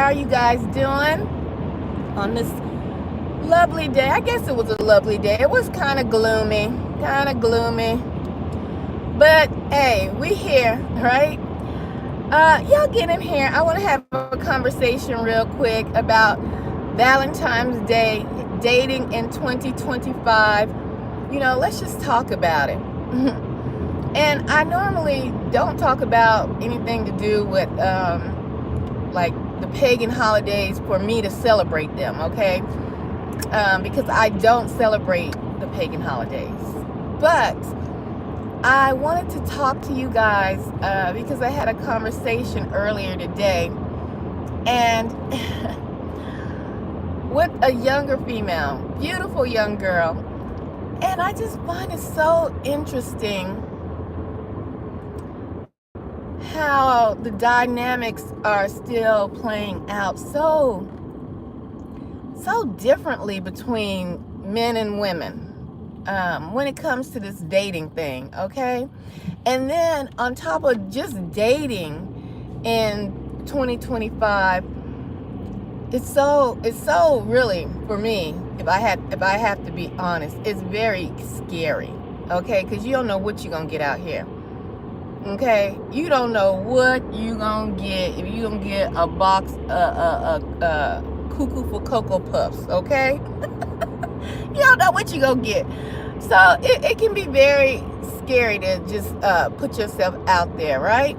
are you guys doing on this lovely day? I guess it was a lovely day. It was kind of gloomy, but hey, we here, right? Y'all get in here. I want to have a conversation real quick about Valentine's Day, dating in 2025. Let's just talk about it. And I normally don't talk about anything to do with like the pagan holidays for me to celebrate them, okay? Because I don't celebrate the pagan holidays. But I wanted to talk to you guys because I had a conversation earlier today and with a younger female, beautiful young girl. And I just find it so interesting how the dynamics are still playing out so differently between men and women when it comes to this dating thing, okay? And then on top of just dating in 2025, it's so really, for me, if I have to be honest, it's very scary, okay? Because you don't know what you're gonna get out here. Okay, you don't know what you gonna get if you gonna get a box cuckoo for Cocoa Puffs, okay? You don't know what you gonna get. So it can be very scary to just put yourself out there, right?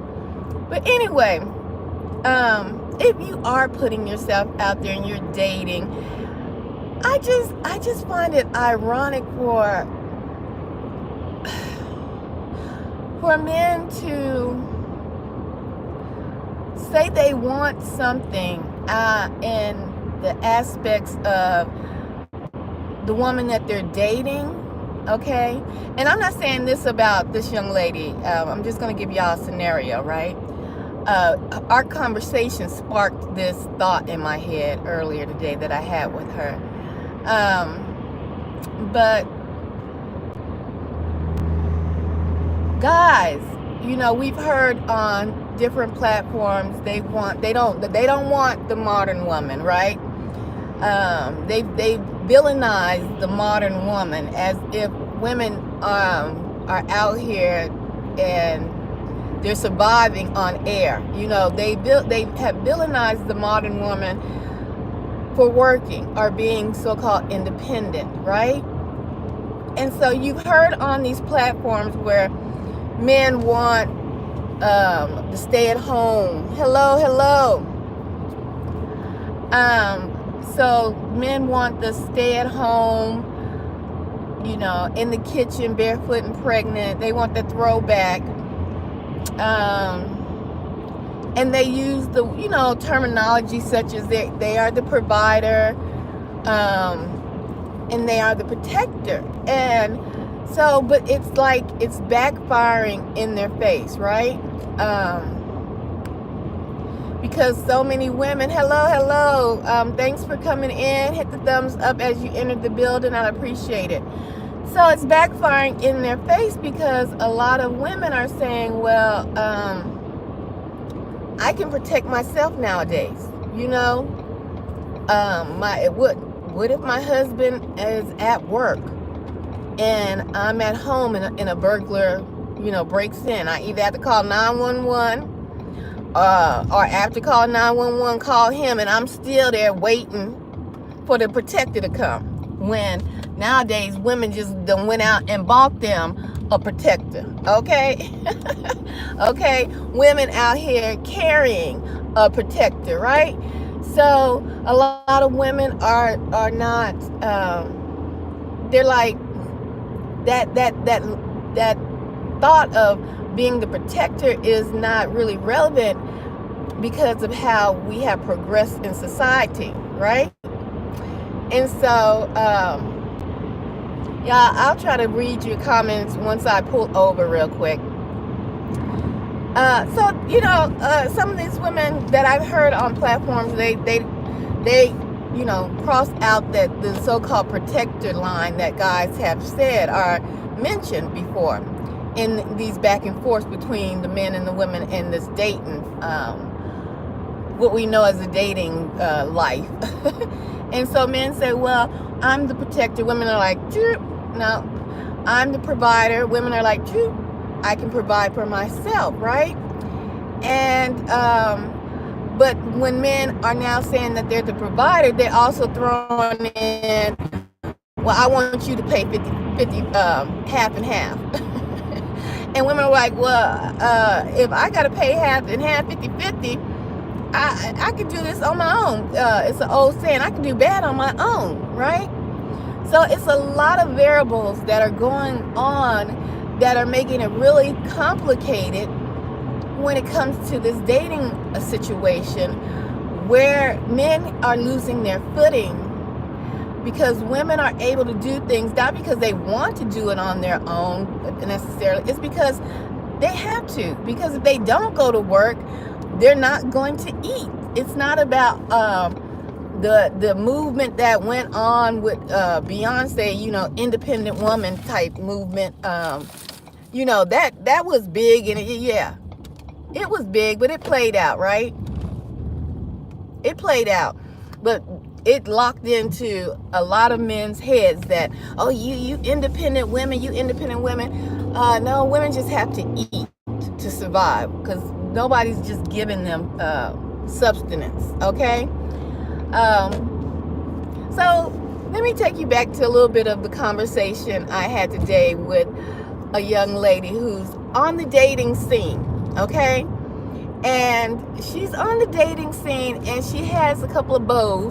But anyway, if you are putting yourself out there and you're dating, I just find it ironic for men to say they want something in the aspects of the woman that they're dating, okay? And I'm not saying this about this young lady. I'm just going to give y'all a scenario, right? Our conversation sparked this thought in my head earlier today that I had with her. But guys, we've heard on different platforms they don't want the modern woman, right? They villainize the modern woman as if women are out here and they're surviving on air. They have villainized the modern woman for working or being so-called independent, right? And so you've heard on these platforms where men want to stay at home. Hello. So men want to stay at home, in the kitchen, barefoot and pregnant. They want the throwback. And they use the, terminology such as they are the provider, and they are the protector. And so, but it's like it's backfiring in their face, right? Because so many women, hello, thanks for coming in. Hit the thumbs up as you entered the building. I appreciate it. So it's backfiring in their face because a lot of women are saying, well, I can protect myself nowadays. What if my husband is at work and I'm at home and a burglar, breaks in? I either have to call 911 or after call 911, call him, and I'm still there waiting for the protector to come. When nowadays women just done went out and bought them a protector, okay? Okay, women out here carrying a protector, right? So a lot of women are not. They're like that thought of being the protector is not really relevant because of how we have progressed in society, right? And so, yeah, I'll try to read your comments once I pull over real quick. Some of these women that I've heard on platforms, they cross out that the so-called protector line that guys have said or mentioned before in these back and forth between the men and the women in this dating what we know as a dating life. And so men say, well, I'm the protector. Women are like, no, I'm the provider. Women are like, I can provide for myself, right? And but when men are now saying that they're the provider, they're also throwing in, well, I want you to pay 50, half and half. And women are like, well, if I got to pay half and half, 50-50, I can do this on my own. It's an old saying, I can do bad on my own, right? So it's a lot of variables that are going on that are making it really complicated when it comes to this dating situation, where men are losing their footing because women are able to do things not because they want to do it on their own necessarily. It's because they have to. Because if they don't go to work, they're not going to eat. It's not about the movement that went on with Beyonce, independent woman type movement. That was big, and it was big, but it played out, right? It played out, but it locked into a lot of men's heads that, oh, you independent women, no, women just have to eat to survive, because nobody's just giving them substance, okay? So let me take you back to a little bit of the conversation I had today with a young lady who's on the dating scene, okay? And she's on the dating scene, and she has a couple of beaux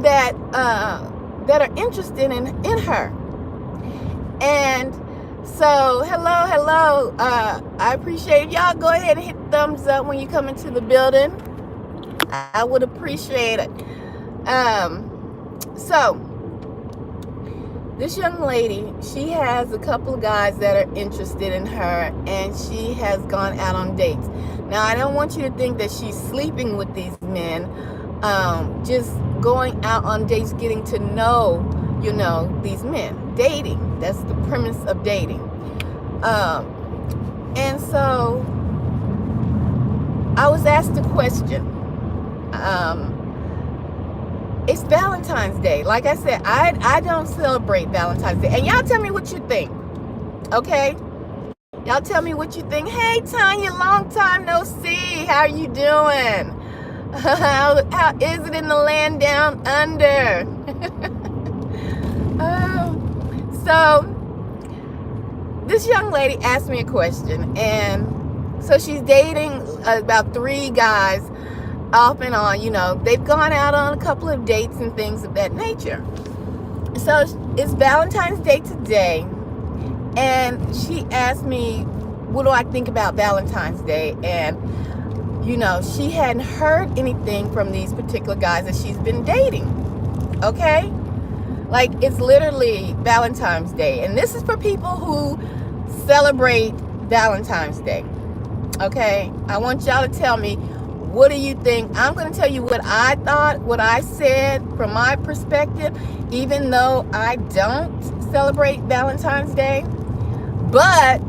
that are interested in her. And so, hello. I appreciate it. Y'all go ahead and hit thumbs up when you come into the building. I would appreciate it. So this young lady, she has a couple of guys that are interested in her, and she has gone out on dates. Now, I don't want you to think that she's sleeping with these men, just going out on dates, getting to know, these men. Dating, that's the premise of dating. And so I was asked a question. It's Valentine's Day. Like I said, I don't celebrate Valentine's Day. And y'all tell me what you think, okay? Y'all tell me what you think. Hey, Tanya, long time no see. How are you doing? How is it in the land down under? So this young lady asked me a question. And so she's dating about 3 guys off and on. They've gone out on a couple of dates and things of that nature. So it's Valentine's Day today, and she asked me, what do I think about Valentine's Day? And she hadn't heard anything from these particular guys that she's been dating, okay? Like, it's literally Valentine's Day, and this is for people who celebrate Valentine's Day, okay? I want y'all to tell me, what do you think? I'm going to tell you what I thought, what I said from my perspective, even though I don't celebrate Valentine's Day. But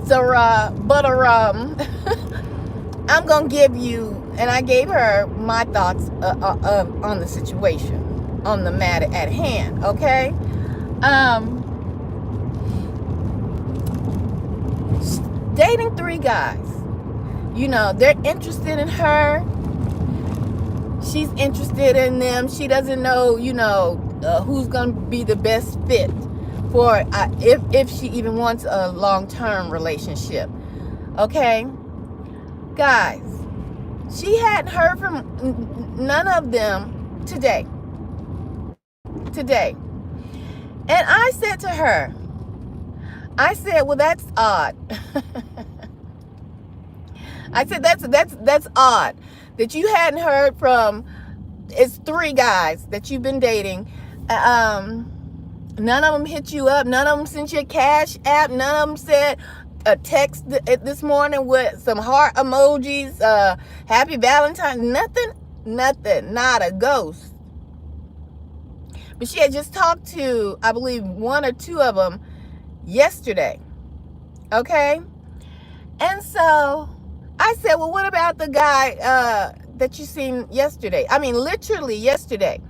I'm going to give you, and I gave her my thoughts on the situation, on the matter at hand, okay? Dating 3 guys. They're interested in her. She's interested in them. She doesn't know, who's going to be the best fit for if she even wants a long-term relationship. Okay? Guys, she hadn't heard from none of them today. And I said to her, well, that's odd. I said, that's odd that you hadn't heard from. It's 3 guys that you've been dating. None of them hit you up. None of them sent you a CashApp. None of them said a text this morning with some heart emojis. Happy Valentine. Nothing. Not a ghost. But she had just talked to, I believe, 1 or 2 of them yesterday. Okay? And so I said, well, what about the guy that you seen yesterday. I mean, literally yesterday.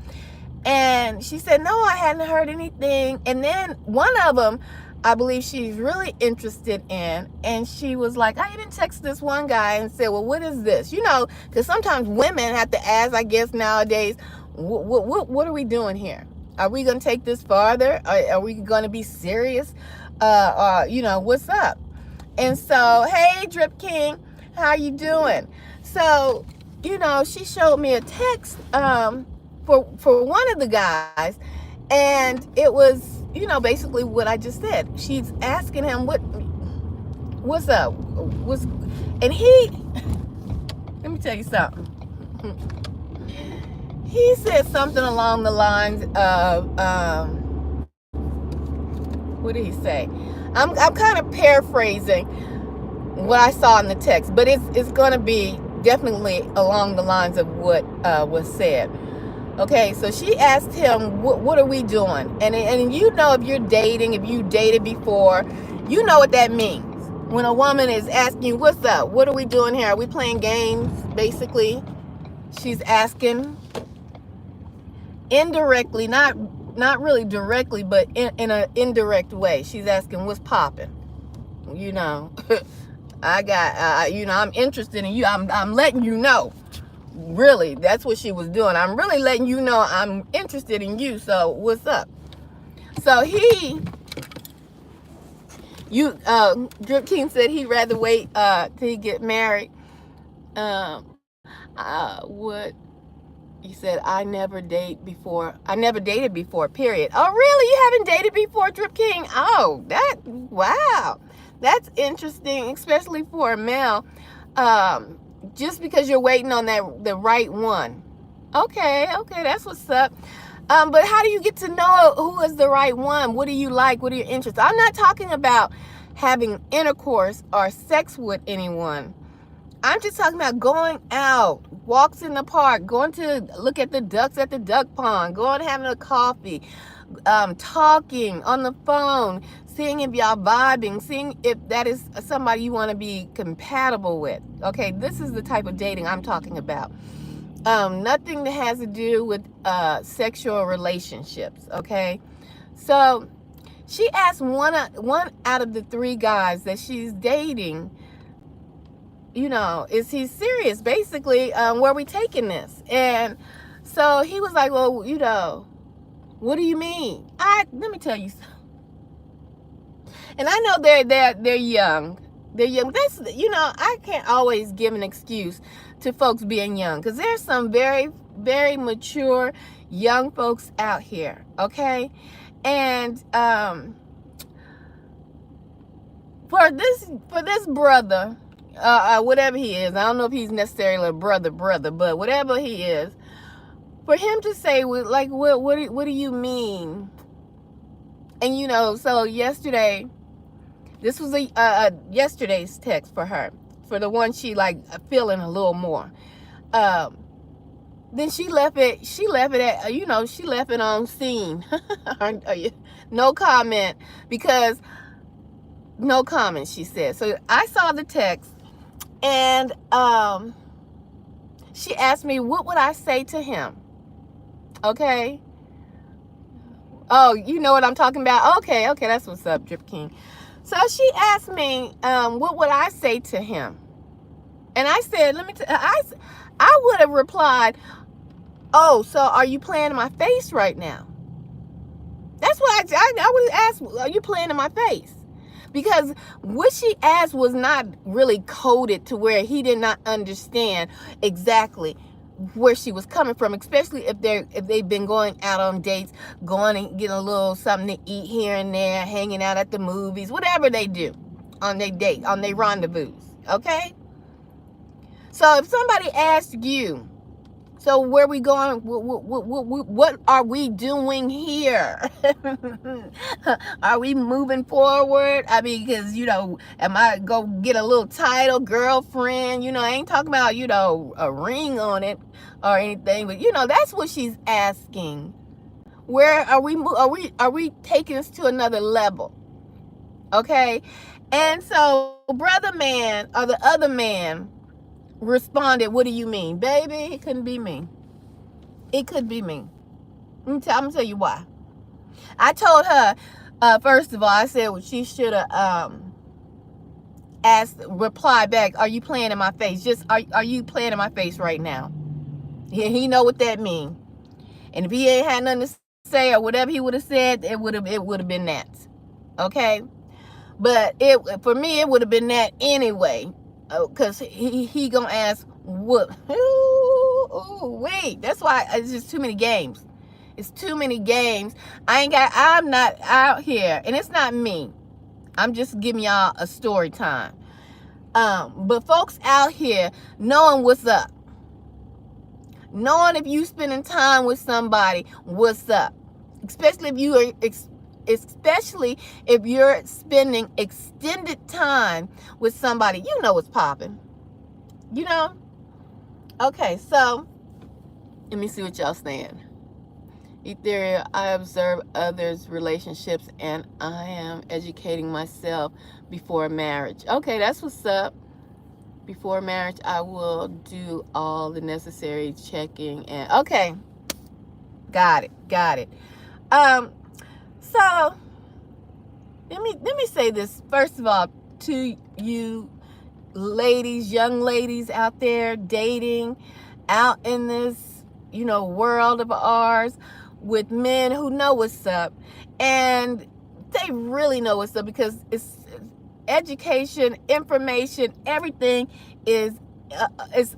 And she said, no, I hadn't heard anything. And then one of them, I believe she's really interested in, and she was like, I even texted this one guy and said, well, what is this? You know, because sometimes women have to ask, I guess nowadays, what are we doing here? Are we going to take this farther? Are we going to be serious? You know, what's up? And so, hey, Drip King, how you doing? So, you know, she showed me a text for one of the guys, and it was, you know, basically what I just said. She's asking him what's up, and he, let me tell you something. He said something along the lines of, what did he say? I'm kind of paraphrasing what I saw in the text, but it's going to be definitely along the lines of what was said. Okay, so she asked him, what are we doing? And you know, if you're dating, if you dated before, you know what that means. When a woman is asking you, what's up? What are we doing here? Are we playing games? Basically, she's asking indirectly, not really directly, but in an indirect way. She's asking, what's popping? You know, I got, you know, I'm interested in you. I'm letting you know. Really, that's what she was doing. I'm really letting you know I'm interested in you. So what's up? So Drip King said he'd rather wait till he get married. What he said, I never dated before, period. Oh, really? You haven't dated before, Drip King? Oh, wow. That's interesting, especially for a male. Just because you're waiting on the right one. Okay, that's what's up. But how do you get to know who is the right one? What do you like? What are your interests? I'm not talking about having intercourse or sex with anyone. I'm just talking about going out, walks in the park, going to look at the ducks at the duck pond, going having a coffee, talking on the phone, seeing if y'all vibing, seeing if that is somebody you want to be compatible with. Okay, this is the type of dating I'm talking about. Nothing that has to do with sexual relationships. Okay, so she asked one out of the three guys that she's dating, you know, is he serious? Basically, where are we taking this? And so he was like, well, you know, what do you mean? Let me tell you something. And I know they're young. They're young. That's, you know, I can't always give an excuse to folks being young, because there's some very, very mature young folks out here. Okay, and for this brother, whatever he is, I don't know if he's necessarily a brother, but whatever he is, for him to say, like, what do you mean? And you know, so yesterday, this was yesterday's text for her, for the one she like feeling a little more. Then she left it at, you know, she left it on scene. No comment, because no comment, she said. So I saw the text, and she asked me, what would I say to him? Okay. Oh, you know what I'm talking about? Okay, that's what's up, Drip King. So she asked me, what would I say to him? And I said, I would have replied, oh, so are you playing in my face right now? That's what I would have asked, are you playing in my face? Because what she asked was not really coded to where he did not understand exactly where she was coming from, especially if they've been going out on dates, going and getting a little something to eat here and there, hanging out at the movies, whatever they do on their date, on their rendezvous. Okay, so if somebody asks you, so where we going, what are we doing here? Are we moving forward? I mean, because, you know, am I go get a little title, girlfriend? You know, I ain't talking about, you know, a ring on it or anything, but, you know, that's what she's asking. Where are we taking us to another level? Okay, and so brother man, or the other man, responded, what do you mean? Baby, it couldn't be me. It could be me. I'm gonna tell you why. I told her, first of all, I said, well, she should have reply back, are you playing in my face? Just, are you playing in my face right now? He know what that means. And if he ain't had nothing to say or whatever he would have said, it would have been that. Okay? But for me, it would have been that anyway. Because he gonna ask, what? Wait. That's why it's just too many games. It's too many games. I'm not out here. And it's not me. I'm just giving y'all a story time. But folks out here knowing what's up. Knowing if you spending time with somebody, what's up. Especially if you're spending extended time with somebody, you know what's popping. You know? Okay, so let me see what y'all saying. Ethereal, I observe others' relationships and I am educating myself before marriage. Okay, that's what's up. Before marriage, I will do all the necessary checking and okay. Got it. So let me say this first of all to you ladies, young ladies out there dating out in this, world of ours with men who know what's up, and they really know what's up because it's education, information, everything is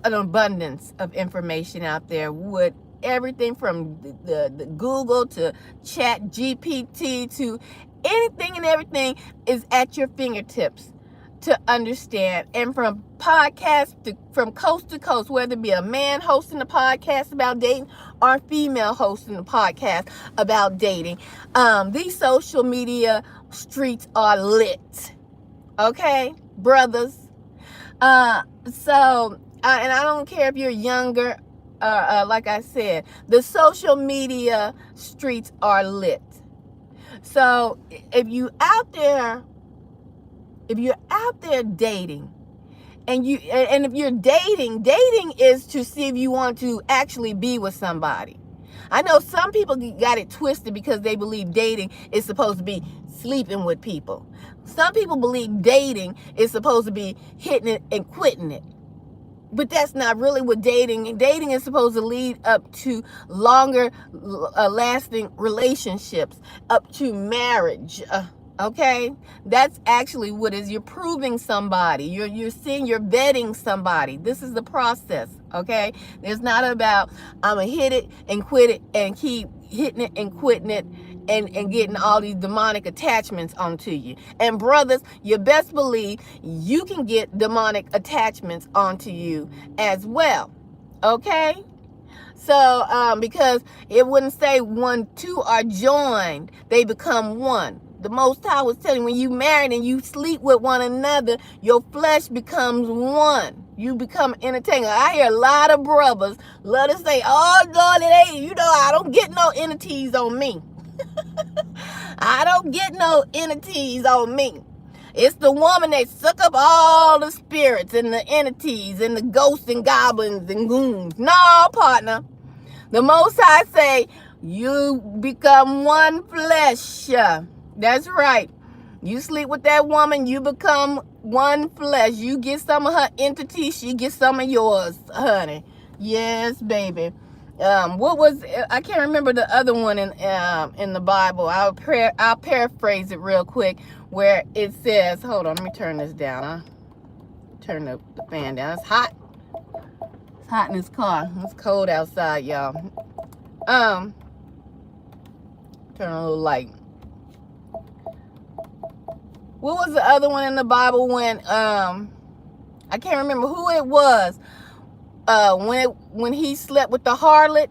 an abundance of information out there with everything from the Google to Chat GPT to anything and everything is at your fingertips to understand. And from podcasts from coast to coast, whether it be a man hosting a podcast about dating or a female hosting a podcast about dating, these social media streets are lit. Okay, brothers. And I don't care if you're younger. Like I said, the social media streets are lit. So if you're out there dating, and if you're dating is to see if you want to actually be with somebody. I know some people got it twisted because they believe dating is supposed to be sleeping with people. Some people believe dating is supposed to be hitting it and quitting it. But that's not really what dating is supposed to lead up to longer lasting relationships, up to marriage. Okay, that's actually what is. You're proving somebody. You're vetting somebody. This is the process. Okay, it's not about I'm gonna hit it and quit it and keep hitting it and quitting it and getting all these demonic attachments onto you. And brothers, you best believe you can get demonic attachments onto you as well. Okay. So because it wouldn't say when two are joined, they become one. The Most High was telling you, when you married and you sleep with one another, your flesh becomes one. You become entertainment. I hear a lot of brothers love to say, oh, Lord, it ain't, I don't get no entities on me. I don't get no entities on me. It's the woman that suck up all the spirits and the entities and the ghosts and goblins and goons. No, partner. The Most High say, you become one flesh. That's right. You sleep with that woman, you become one flesh. You get some of her entities, she gets some of yours, honey. Yes, baby. I can't remember the other one in the Bible. I'll paraphrase it real quick, where it says, hold on, let me turn this down. I'll turn the fan down. It's hot. It's hot in this car. It's cold outside, y'all. Turn a little light. What was the other one in the Bible when I can't remember who it was, when he slept with the harlot,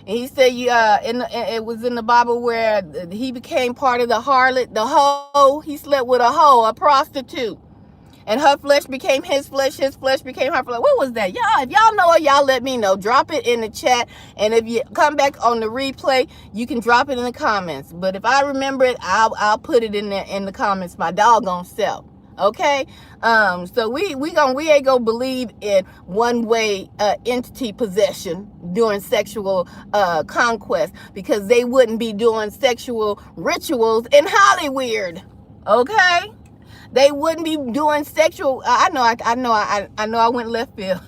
and he said it was in the Bible where he became part of the harlot, the hoe. He slept with a hoe, a prostitute, and her flesh became his flesh became her flesh. What was that? Y'all, if y'all know it, y'all let me know. Drop it in the chat, and if you come back on the replay, you can drop it in the comments. But if I remember it, I'll put it in there in the comments, my doggone self. Okay, so we ain't gonna believe in one-way entity possession during sexual conquest, because they wouldn't be doing sexual rituals in Hollywood. Okay, they wouldn't be doing sexual. I know I went left field.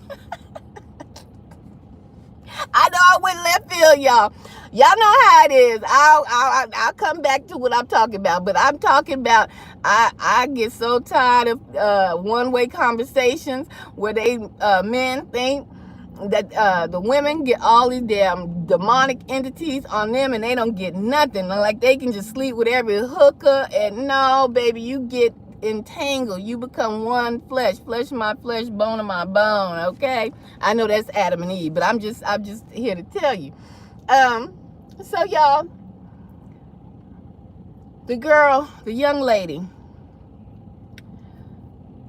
I know I went left field, y'all. Y'all know how it is. I'll come back to what I'm talking about. But I'm talking about, I get so tired of one-way conversations where they men think that the women get all these damn demonic entities on them and they don't get nothing. Like they can just sleep with every hooker. And no, baby, you get entangled. You become one flesh of my flesh, bone of my bone. Okay, I know that's Adam and Eve, but I'm just here to tell you. So y'all, the young lady,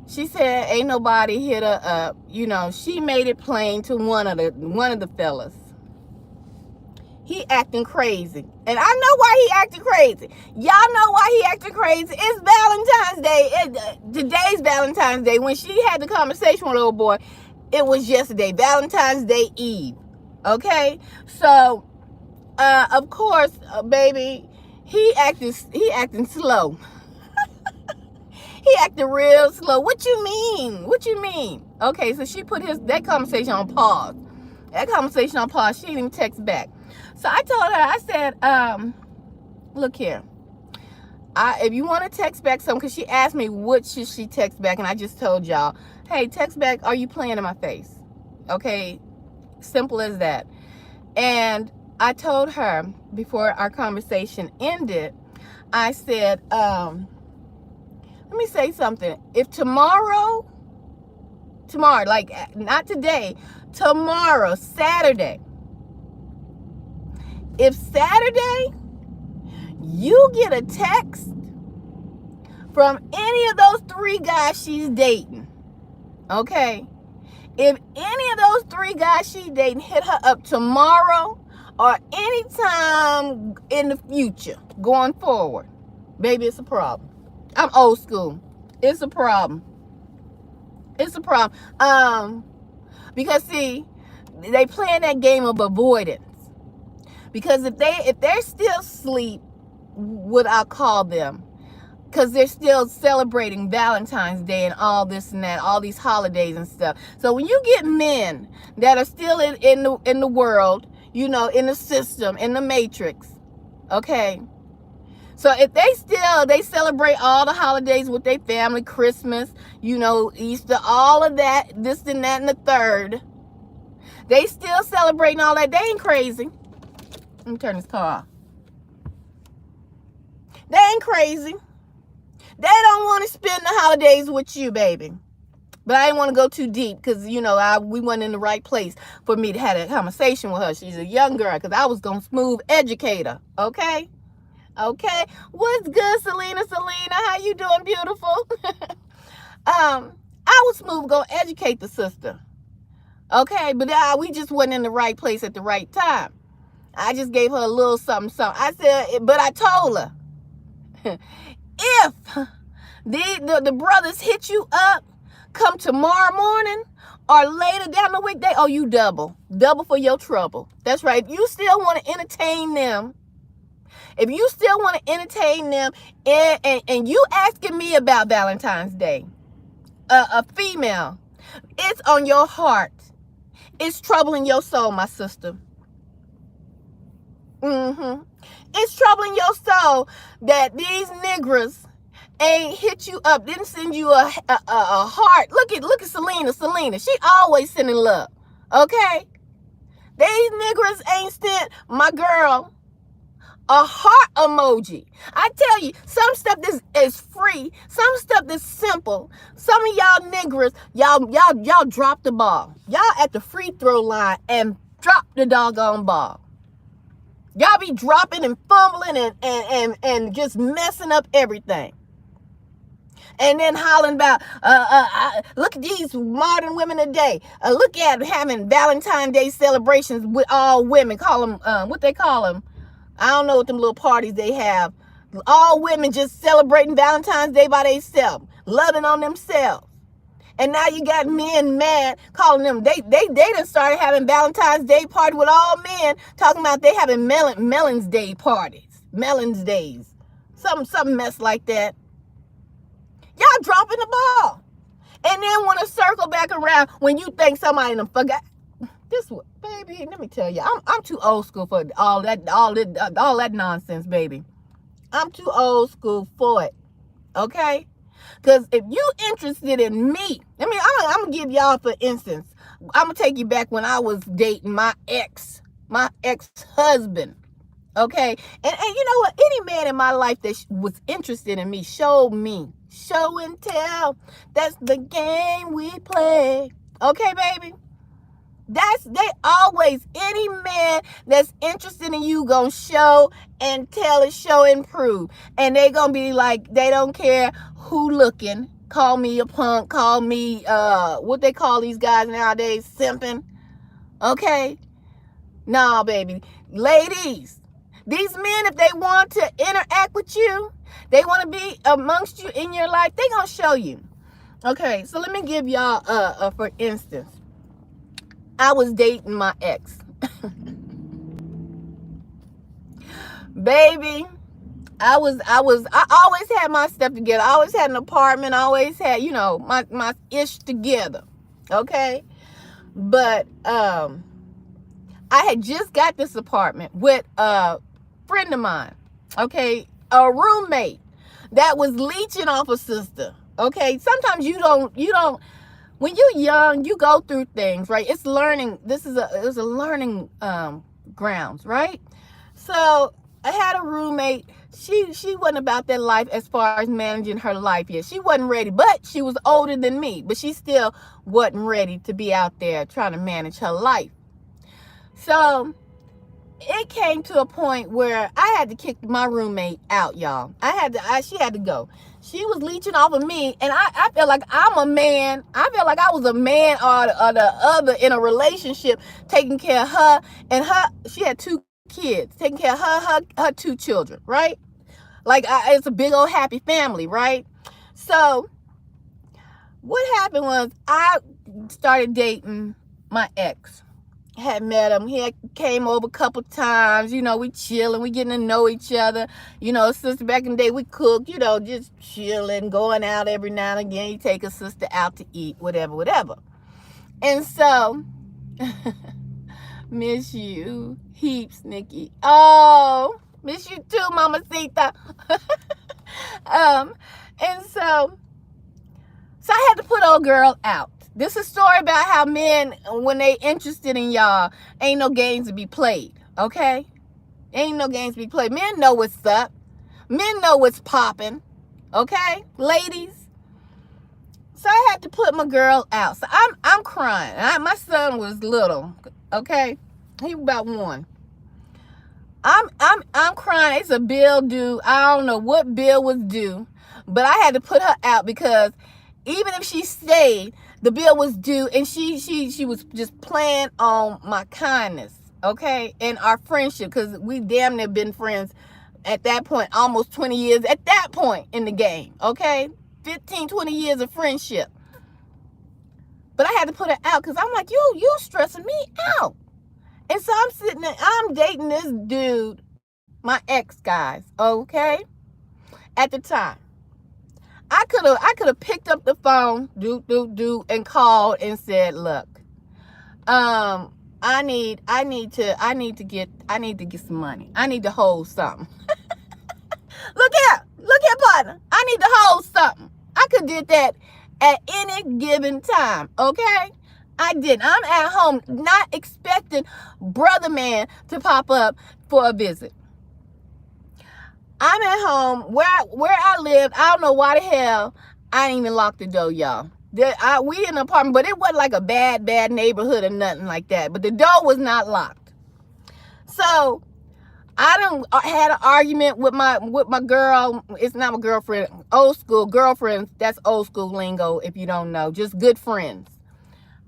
she said ain't nobody hit her up. You know, she made it plain to one of the fellas. He acting crazy. And I know why he acting crazy. Y'all know why he acting crazy. It's Valentine's Day. Today's Valentine's Day. When she had the conversation with old boy, it was yesterday. Valentine's Day Eve. Okay? So, of course, baby, he acting slow. He acting real slow. What you mean? Okay, so she put that conversation on pause. She didn't even text back. So I told her, I said, look here. If you want to text back something, because she asked me what should she text back, and I just told y'all, hey, text back, are you playing in my face? Okay, simple as that. And I told her before our conversation ended, I said, let me say something. If tomorrow, like not today, tomorrow, Saturday, if Saturday you get a text from any of those 3 guys she's dating, okay? If any of those 3 guys she's dating hit her up tomorrow or anytime in the future going forward, baby, it's a problem. I'm old school. It's a problem. Because see, they playing that game of avoidance. Because if they're still asleep, what I'll call them, because they're still celebrating Valentine's Day and all this and that, all these holidays and stuff. So when you get men that are still in the world, you know, in the system, in the matrix, okay. So if they celebrate all the holidays with their family, Christmas, you know, Easter, all of that, this and that and the third, they still celebrating all that. They ain't crazy. Let me turn this car off. They ain't crazy. They don't want to spend the holidays with you, baby. But I didn't want to go too deep because, you know, we weren't in the right place for me to have a conversation with her. She's a young girl, because I was going to smooth educate her. Okay? Okay? What's good, Selena? How you doing, beautiful? I was smooth going to educate the sister. Okay? But we just wasn't in the right place at the right time. I just gave her a little something. I said, but I told her, if the brothers hit you up, come tomorrow morning or later down the week, they owe you double for your trouble. That's right. If you still want to entertain them, and you asking me about Valentine's Day, a female, it's on your heart. It's troubling your soul, my sister. It's troubling your soul that these niggers ain't hit you up, didn't send you a heart. Look at Selena. She always sending love. Okay? These niggers ain't sent my girl a heart emoji. I tell you, some stuff is free. Some stuff is simple. Some of y'all niggers, y'all drop the ball. Y'all at the free throw line and drop the doggone ball. Y'all be dropping and fumbling and just messing up everything. And then hollering about, look at these modern women today. Look at having Valentine's Day celebrations with all women. Call them, what they call them. I don't know what them little parties they have. all women just celebrating Valentine's Day by themselves, loving on themselves. And now you got men mad, calling them, they done started having Valentine's Day party with all men, talking about they having Melons Day parties, Melons Days, some mess like that. Y'all dropping the ball. And then want to circle back around when you think somebody done forgot. This one, baby, let me tell you, I'm too old school for all that nonsense, baby. I'm too old school for it, okay? Because if you interested in me, I'm gonna give y'all, for instance, I'm gonna take you back when I was dating my ex-husband, okay? And you know what? Any man in my life that was interested in me showed me. Show and tell. That's the game we play. Okay, baby? They always, any man that's interested in you gonna show and tell and show and prove. And they gonna be like, they don't care who looking. Call me a punk, call me what they call these guys nowadays, simping. Okay? Nah, baby. Ladies, these men, if they want to interact with you, they want to be amongst you in your life, they gonna show you. Okay, so let me give y'all for instance. I was dating my ex. Baby, I always had my stuff together. I always had an apartment. I always had, my ish together. Okay? But I had just got this apartment with a friend of mine. Okay? A roommate that was leeching off a sister. Okay? Sometimes you don't when you're young, you go through things, right? It's learning. It was a learning grounds, right? So I had a roommate. She wasn't about that life as far as managing her life yet. She wasn't ready, but she was older than me. But she still wasn't ready to be out there trying to manage her life. So it came to a point where I had to kick my roommate out, y'all. She had to go. She was leeching off of me, and I felt like I'm a man. I felt like I was a man or the other in a relationship, taking care of her and her. She had 2 kids, taking care of her 2 children, right? Like it's a big old happy family, right? So what happened was I started dating my ex. Had met him. He came over a couple times. We chilling. We getting to know each other. Sister, back in the day, we cooked, just chilling, going out every now and again. You take a sister out to eat, whatever. And so, miss you heaps, Nikki. Oh, miss you too, Mamacita. And so I had to put old girl out. This is a story about how men, when they interested in y'all, ain't no games to be played, okay? Ain't no games to be played. Men know what's up. Men know what's popping, okay? Ladies. So I had to put my girl out. So I'm crying. My son was little, okay? He was about 1. I'm crying. It's a bill due. I don't know what bill was due, but I had to put her out because even if she stayed, the bill was due, and she was just playing on my kindness, okay, and our friendship, because we damn near been friends at that point, almost 20 years at that point in the game, okay, 15, 20 years of friendship. But I had to put her out because I'm like, you stressing me out. And so I'm sitting there, I'm dating this dude, my ex, guys, okay, at the time. I could have picked up the phone, and called and said, look, I need to get some money. I need to hold something. Look here, partner. I need to hold something. I could did that at any given time, okay? I didn't. I'm at home, not expecting brother man to pop up for a visit. I'm at home where I lived. I don't know why the hell I didn't even lock the door, y'all. We in an apartment, but it wasn't like a bad neighborhood or nothing like that. But the door was not locked. So I had an argument with my girl. It's not my girlfriend. Old school girlfriends. That's old school lingo. If you don't know, just good friends.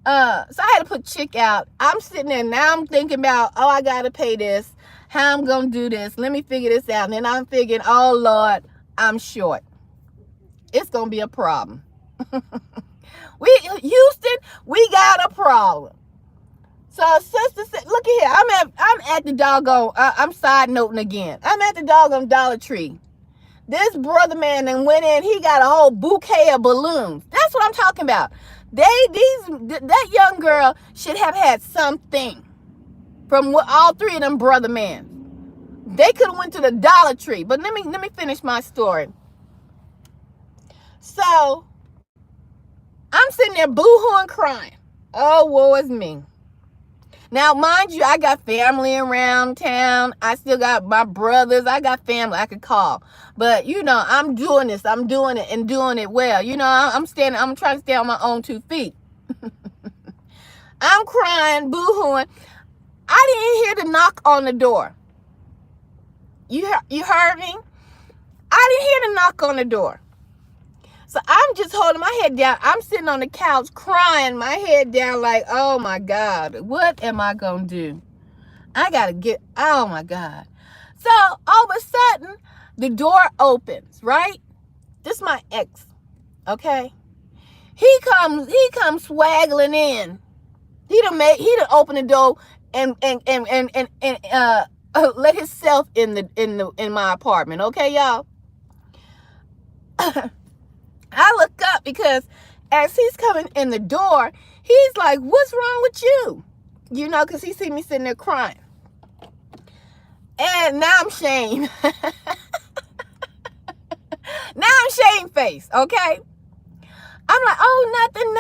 So I had to put chick out. I'm sitting there now. I'm thinking about, oh, I gotta pay this. How I'm gonna do this? Let me figure this out. And then I'm thinking, oh Lord, I'm short. It's gonna be a problem. Houston, we got a problem. So sister said, look at here. I'm at the doggone. I'm side noting again. I'm at the doggone Dollar Tree. This brother man then went in. He got a whole bouquet of balloons. That's what I'm talking about. That young girl should have had something from all three of them brother men. They could have went to the Dollar Tree. But let me finish my story. So I'm sitting there boo-hooing, crying. Oh, woe is me. Now, mind you, I got family around town. I still got my brothers. I got family I could call. But, I'm doing this. I'm doing it and doing it well. I'm trying to stay on my own 2 feet. I'm crying, boo-hooing. I didn't hear the knock on the door. You heard me? I didn't hear the knock on the door. So I'm just holding my head down. I'm sitting on the couch crying, my head down like, oh my God, what am I going to do? Oh my God. So all of a sudden, the door opens, right? This is my ex, okay? He comes swaggling in. He done opened the door and let himself in my apartment, okay, y'all? I look up because as he's coming in the door, he's like, what's wrong with you? Because he see me sitting there crying. And now I'm shamed. Now I'm shame-faced, okay? I'm like, oh, nothing.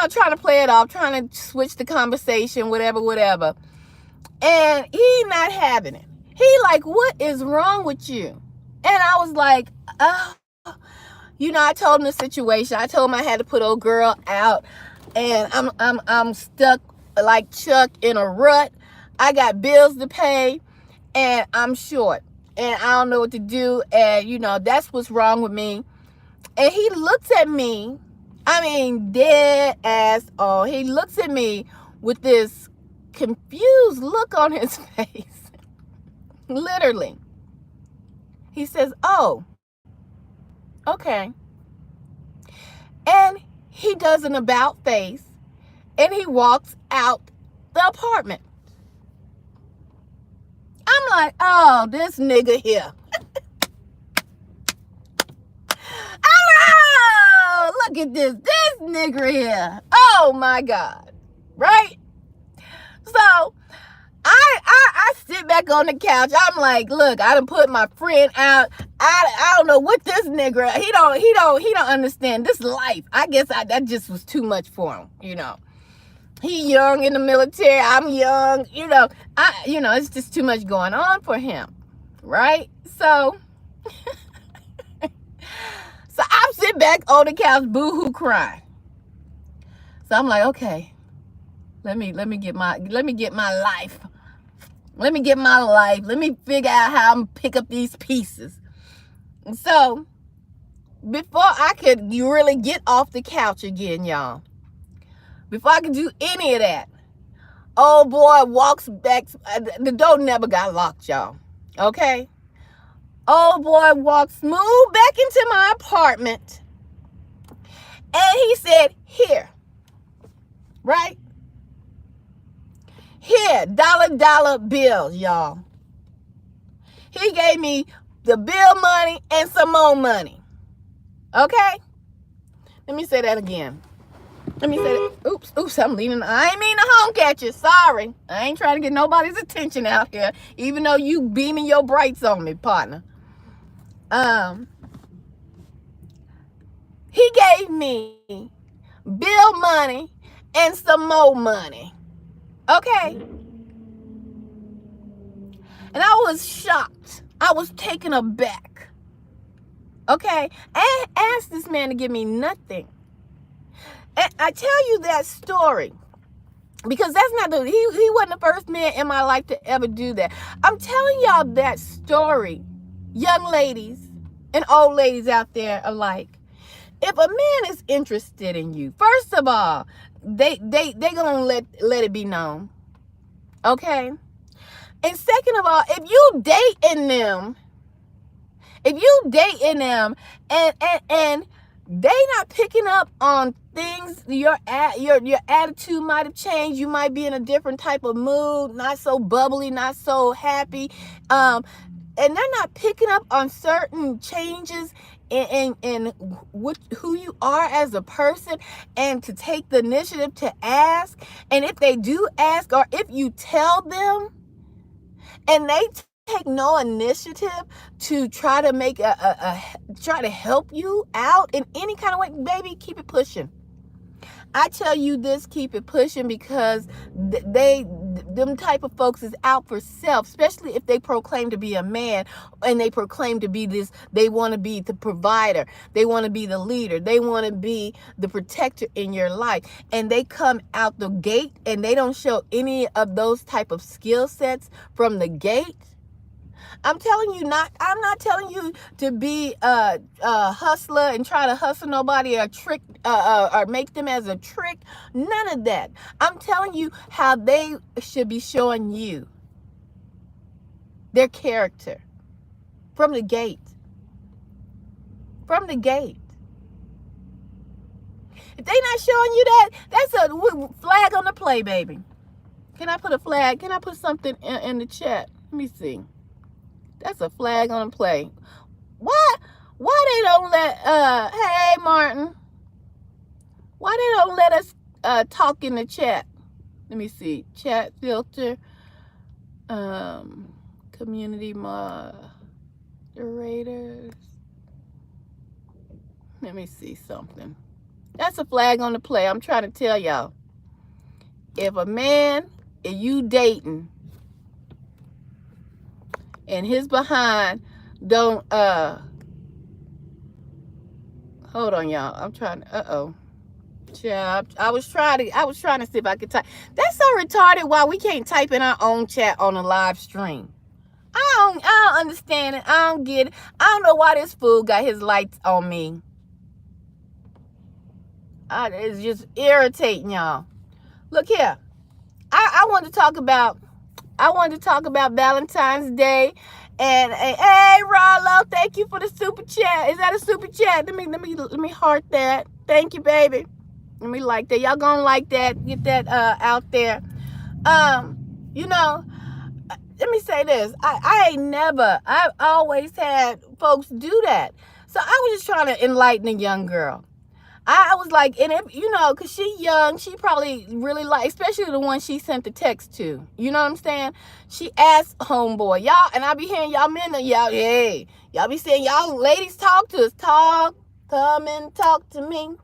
Trying to play it off, trying to switch the conversation, whatever. And he not having it. He like, what is wrong with you? And I was like, oh. I told him the situation. I told him I had to put old girl out, and I'm stuck like Chuck in a rut. I got bills to pay, and I'm short, and I don't know what to do. And that's what's wrong with me. And he looks at me. I mean, dead ass on. He looks at me with this confused look on his face. Literally. He says, oh. Okay. And he does an about face and he walks out the apartment. I'm like, oh, this nigga here. Oh, look at this nigga here. Oh my God. Right? So I sit back on the couch. I'm like, look, I done put my friend out. I don't know what this nigga, he don't understand this life. I guess that just was too much for him, He young in the military, I'm young, it's just too much going on for him, right? So I'm sitting back on the couch, boo-hoo crying. So I'm like, okay, let me get my life. Let me get my life. Let me figure out how I'm gonna pick up these pieces. And so, before I could really get off the couch again, y'all, before I could do any of that, old boy walks back. The door never got locked, y'all. Okay? Old boy walks smooth back into my apartment. And he said, here. Right? Here, dollar bills, y'all. He gave me the bill money and some more money. Okay? Let me say that again. Let me say that. Oops, I'm leaning. I ain't mean to honk at you. Sorry. I ain't trying to get nobody's attention out here, even though you beaming your brights on me, partner. He gave me bill money and some more money. Okay? And I was shocked. I was taken aback. Okay? I asked this man to give me nothing. And I tell you that story because that's not he wasn't the first man in my life to ever do that. I'm telling y'all that story, young ladies and old ladies out there alike, If a man is interested in you, first of all, they gonna let it be known. Okay? And second of all, if you dating them and they not picking up on things, your attitude might have changed. You might be in a different type of mood, not so bubbly, not so happy, and they're not picking up on certain changes in who you are as a person, and to take the initiative to ask. And if they do ask, or if you tell them and they take no initiative to try to make try to help you out in any kind of way, baby, keep it pushing. I tell you this, keep it pushing, because them type of folks is out for self, especially if they proclaim to be a man and they proclaim to be this. They want to be the provider. They want to be the leader. They want to be the protector in your life. And they come out the gate and they don't show any of those type of skill sets from the gate. I'm not telling you to be a hustler and try to hustle nobody or trick or make them as a trick. None of that. I'm telling you how they should be showing you their character from the gate. From the gate. If they not showing you that, that's a flag on the play, baby. Can I put a flag? Can I put something in the chat? Let me see. That's a flag on the play. Why they don't let hey Martin, why they don't let us talk in the chat? Let me see. Chat filter, community moderators. Let me see something. That's a flag on the play. I'm trying to tell y'all. If a man is you dating and his behind don't hold on, y'all. I'm trying to yeah, I was trying to see if I could type. That's so retarded why we can't type in our own chat on a live stream. I don't understand it. I don't get it. I don't know why this fool got his lights on me. It's just irritating, y'all. Look here. I want to talk about Valentine's Day. And hey, Rollo, thank you for the super chat. Is that a super chat? Let me heart that. Thank you, baby. Let me like that. Y'all gonna like that. Get that out there. You know, let me say this. I've always had folks do that. So I was just trying to enlighten a young girl. I was like, and if, you know, because she young, she probably really like, especially the one she sent the text to. You know what I'm saying? She asked homeboy, y'all, and I be hearing y'all men, y'all be saying, y'all ladies talk to us. Come and talk to me.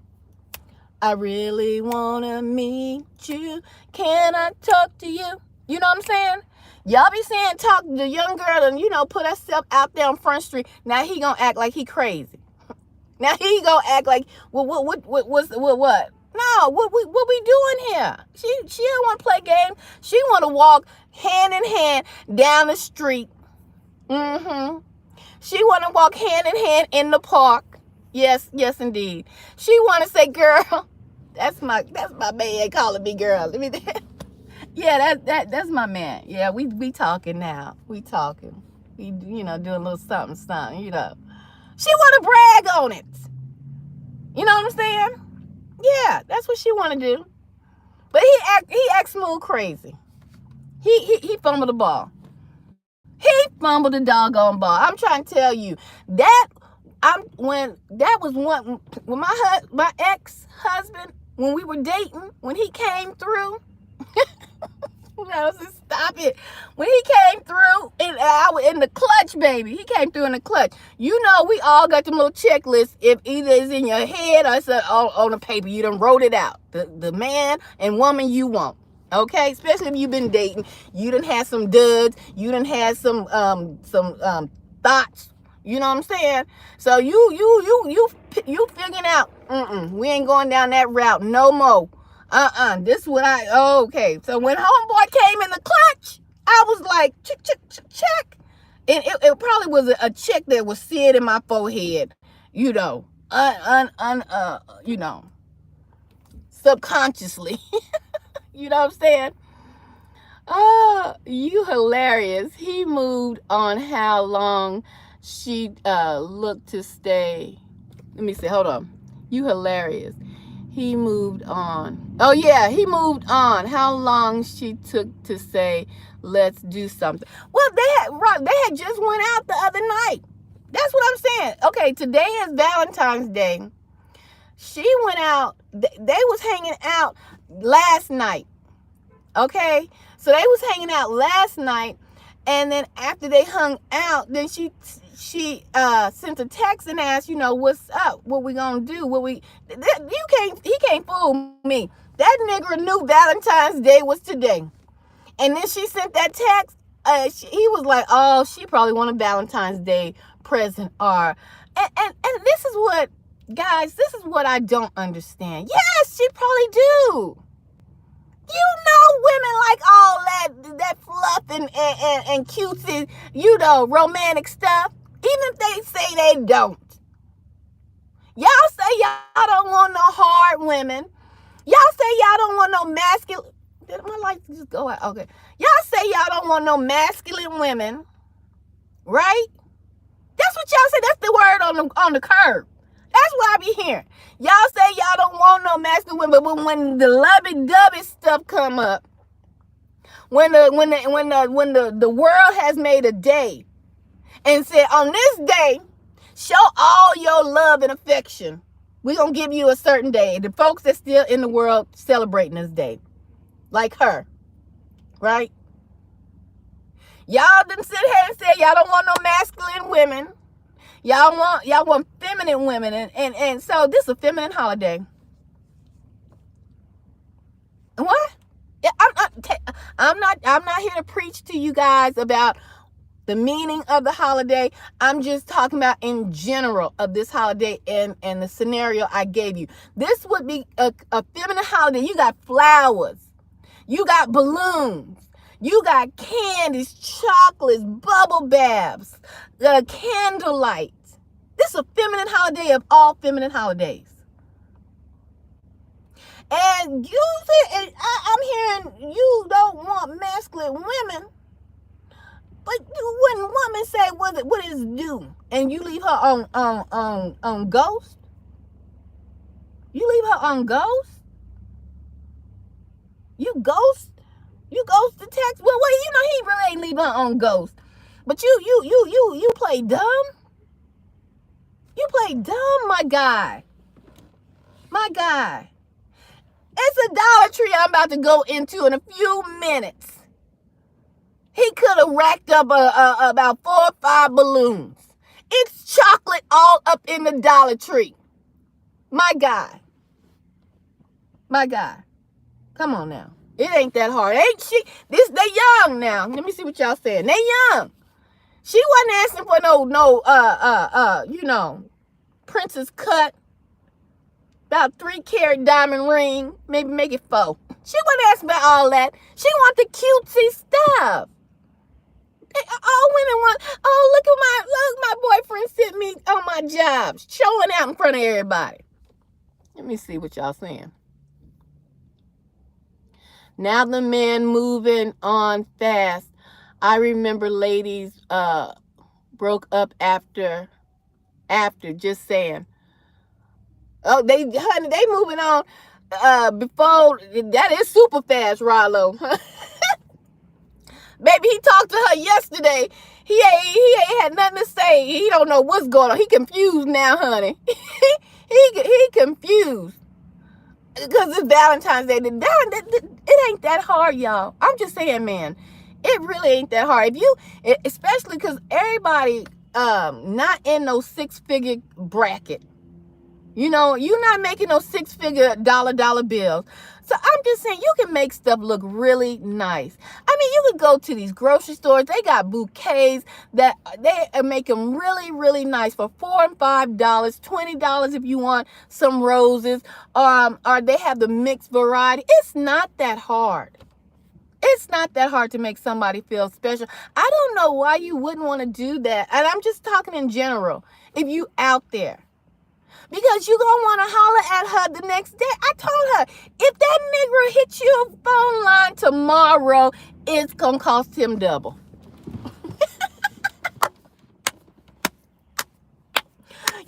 I really want to meet you. Can I talk to you? You know what I'm saying? Y'all be saying talk to the young girl and, you know, put herself out there on Front Street. Now he gonna act like he crazy. Now he gonna act like, well, what? No, what we doing here? She don't want to play games. She want to walk hand in hand down the street. She want to walk hand in hand in the park. Yes, indeed. She want to say, girl, that's my man calling me girl. Let me. Yeah, that's my man. Yeah, we talking now. We talking. We, you know, doing a little something, you know. She want to brag on it. You know what I'm saying? Yeah, that's what she want to do. But he act smooth crazy. He fumbled the ball. He fumbled the doggone ball. I'm trying to tell you that when my ex-husband, when we were dating, when he came through. Stop it. When he came through, and I was in the clutch, baby. He came through in the clutch. You know, we all got them little checklists. If either it's in your head or it's on the paper, you done wrote it out. The man and woman you want. Okay? Especially if you've been dating. You done had some duds. You done had some thoughts. You know what I'm saying? So you figuring out, we ain't going down that route no more. This is what okay. So when homeboy came in the clutch, I was like, check. And it probably was a check that was seared in my forehead, you know. you know, subconsciously. You know what I'm saying? Oh, you hilarious. He moved on how long she looked to stay. Let me see. Hold on. You hilarious. He moved on. Oh yeah, he moved on. How long she took to say, "Let's do something." Well, they had just went out the other night. That's what I'm saying. Okay, today is Valentine's Day. She went out. They was hanging out last night. Okay, so they was hanging out last night, and then after they hung out, then she sent a text and asked, what's up, what we gonna do, he can't fool me. That nigga knew Valentine's Day was today, and then she sent that text. He was like, oh, she probably want a Valentine's Day present, or and this is what, guys, this is what I don't understand. Yes, she probably do. Women like all that fluff and cutesy, romantic stuff. Even if they say they don't. Y'all say y'all don't want no hard women. Y'all say y'all don't want no masculine. Did my lights just go out? Okay. Y'all say y'all don't want no masculine women. Right? That's what y'all say. That's the word on the curb. That's what I be hearing. Y'all say y'all don't want no masculine women, but when the lovey-dovey stuff come up, when the world has made a day and said, on this day, show all your love and affection, we're going to give you a certain day. The folks that's still in the world celebrating this day, like her, right? Y'all didn't sit here and say y'all don't want no masculine women. Y'all want feminine women, and so this is a feminine holiday. What? I'm not here to preach to you guys about the meaning of the holiday. I'm just talking about in general of this holiday and the scenario I gave you. This would be a feminine holiday. You got flowers, you got balloons, you got candies, chocolates, bubble baths, candlelight. This is a feminine holiday of all feminine holidays. And I'm hearing you don't want masculine women, but when women say what is due, and you leave her on ghost, you leave her on ghost, you ghost the text. Well, he really ain't leave her on ghost, but you play dumb. You play dumb, my guy. My guy. It's a Dollar Tree I'm about to go into in a few minutes. He could have racked up about 4 or 5 balloons. It's chocolate all up in the Dollar Tree. My guy. My guy. Come on now. It ain't that hard. Ain't she? They young now. Let me see what y'all saying. They young. She wasn't asking for no princess cut, about 3-carat diamond ring, maybe make it 4. She wasn't asking about all that. She want the cutesy stuff. All women want, look my boyfriend sent me on my job, showing out in front of everybody. Let me see what y'all saying. Now the men moving on fast. I remember ladies broke up after, just saying. Oh, they moving on before. That is super fast, Rollo. Baby, he talked to her yesterday. He ain't had nothing to say. He don't know what's going on. He confused now, honey. he confused. Because it's Valentine's Day. It ain't that hard, y'all. I'm just saying, man. It really ain't that hard. Especially because everybody not in no 6-figure bracket. You're not making no 6-figure dollar bills. So I'm just saying, you can make stuff look really nice. I mean, you could go to these grocery stores. They got bouquets that they make them really, really nice for $4 and $5, $20 if you want some roses. Or they have the mixed variety. It's not that hard. It's not that hard to make somebody feel special. I don't know why you wouldn't want to do that. And I'm just talking in general. If you out there. because you're going to want to holler at her the next day. I told her, if that nigga hits your phone line tomorrow, it's going to cost him double.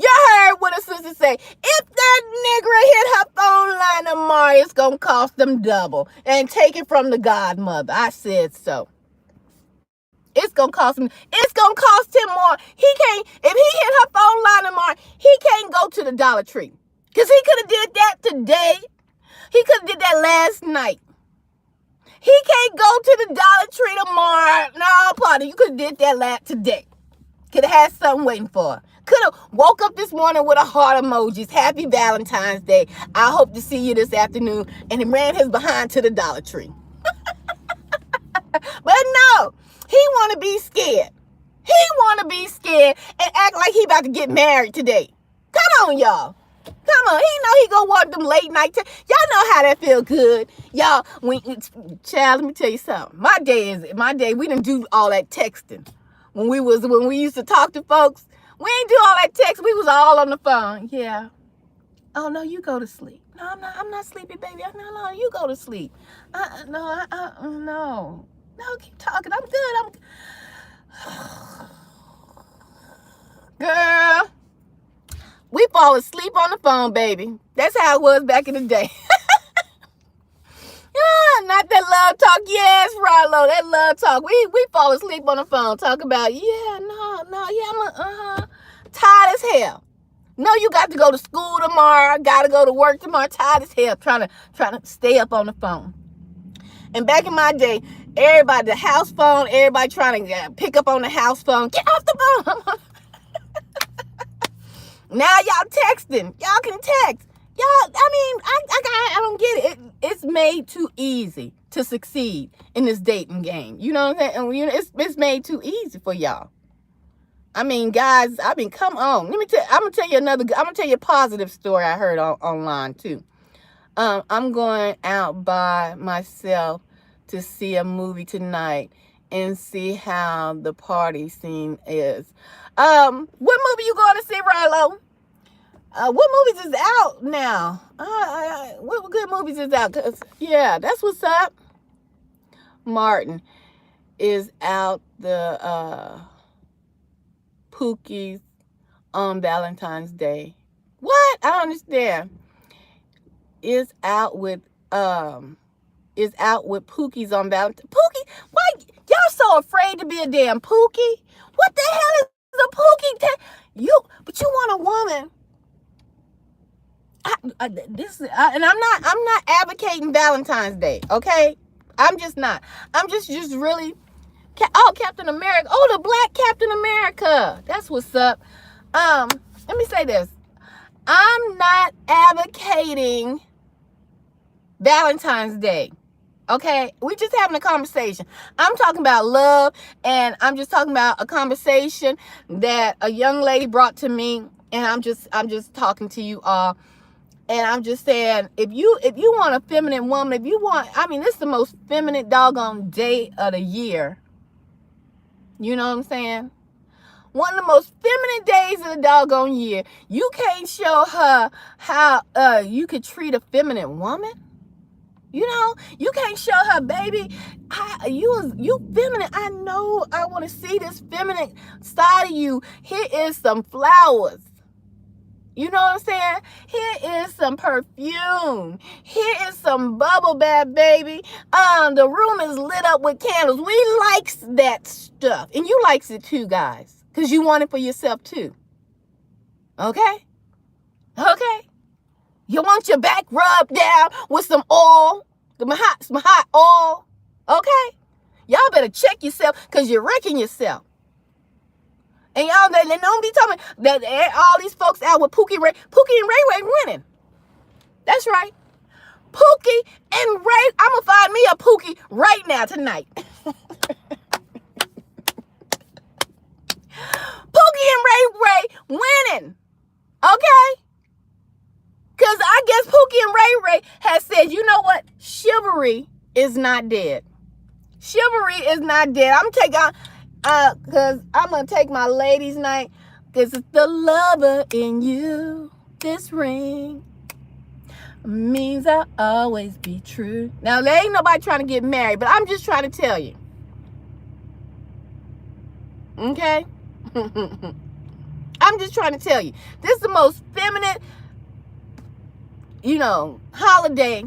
You heard what a sister say. If that nigga hit her phone line tomorrow, it's going to cost them double. And take it from the godmother. I said so. It's going to cost him. It's going to cost him more. He can't, if he hit her phone line tomorrow, he can't go to the Dollar Tree. Because he could have did that today. He could have did that last night. He can't go to the Dollar Tree tomorrow. No, partner, you could have did that today. Could have had something waiting for her. Could have woke up this morning with a heart emojis. Happy Valentine's Day. I hope to see you this afternoon. And he ran his behind to the Dollar Tree. But no, he want to be scared. He want to be scared and act like he about to get married today. Come on, y'all. Come on. He know he gonna work them late night. Y'all know how that feel good. Y'all, child, let me tell you something. My day, we didn't do all that texting. When we used to talk to folks, we ain't do all that text. We was all on the phone. Yeah. Oh no, you go to sleep. No, I'm not sleepy, baby. No, you go to sleep. No, keep talking. I'm good. Girl, we fall asleep on the phone, baby. That's how it was back in the day. Not that love talk. Yes, Rollo, that love talk. We fall asleep on the phone. Talk about, I'm tired as hell. No, you got to go to school tomorrow. Got to go to work tomorrow. Tired as hell trying to stay up on the phone. And back in my day, everybody, the house phone, everybody trying to pick up on the house phone. Get off the phone. Now y'all texting. Y'all can text. Y'all, I don't get it. It's made too easy to succeed in this dating game. You know what I'm saying? And it's made too easy for y'all. I mean, guys, come on. I'm gonna tell you a positive story I heard online too. I'm going out by myself to see a movie tonight and see how the party scene is. What movie you going to see, Rilo? What movies is out now? What good movies is out? 'Cause, yeah, that's what's up. Martin is out the Pookie's on Valentine's Day. What? I don't understand. Is out with Pookie's on Valentine's. Pookie? Why y'all so afraid to be a damn Pookie? What the hell is a Pookie? But you want a woman. And I'm not advocating Valentine's Day, okay? I'm just not. I'm just really. Captain America. Oh, the black Captain America. That's what's up. Let me say this. I'm not advocating Valentine's Day. Okay? We just having a conversation. I'm talking about love, and I'm just talking about a conversation that a young lady brought to me, and I'm just talking to you all. And I'm just saying, if you want a feminine woman, this is the most feminine doggone day of the year. You know what I'm saying? One of the most feminine days of the doggone year. You can't show her how you could treat a feminine woman. You know, you can't show her, baby, you feminine. I know I want to see this feminine side of you. Here is some flowers. You know what I'm saying? Here is some perfume. Here is some bubble bath, baby. The room is lit up with candles. We likes that stuff. And you likes it too, guys. Because you want it for yourself too. Okay? Okay? You want your back rubbed down with some oil. Some hot oil. Okay? Y'all better check yourself because you're wrecking yourself. And y'all, they don't be talking that all these folks out with Pookie and Ray winning. That's right. Pookie and Ray. I'm going to find me a Pookie right now tonight. Pookie and Ray winning. Okay? Because I guess Pookie and Ray has said, you know what? Chivalry is not dead. Chivalry is not dead. Because I'm going to take my ladies' night because it's the lover in you. This ring means I'll always be true. Now, there ain't nobody trying to get married, but I'm just trying to tell you. Okay? I'm just trying to tell you. This is the most feminine, holiday.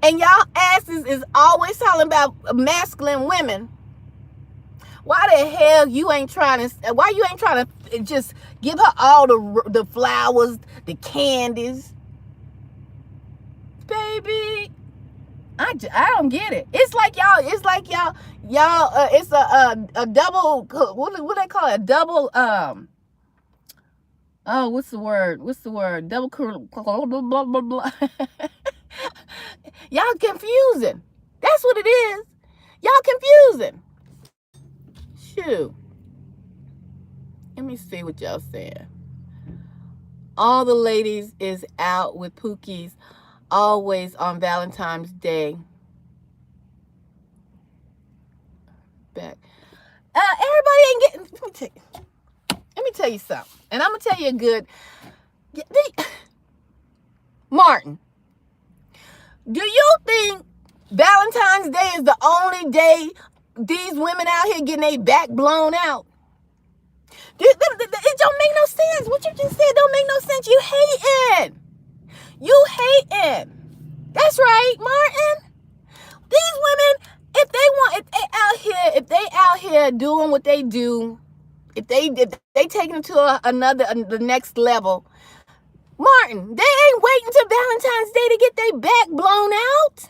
And y'all asses is always talking about masculine women. Why the hell you ain't trying to just give her all the flowers, the candies? Baby, I don't get it. It's like y'all, it's a double, what they call it? A double, what's the word? Double, blah, blah, blah, blah. Y'all confusing. That's what it is. Y'all confusing. Shoot. Let me see what y'all saying. All the ladies is out with Pookies always on Valentine's Day. Back. Everybody ain't getting. Let me tell you something. And I'm going to tell you a good. Martin, do you think Valentine's Day is the only day these women out here getting their back blown out? It don't make no sense. What you just said don't make no sense. You hating. You hating. That's right, Martin. These women, if they out here doing what they do, if they taking it to the next level, Martin, they ain't waiting till Valentine's Day to get their back blown out.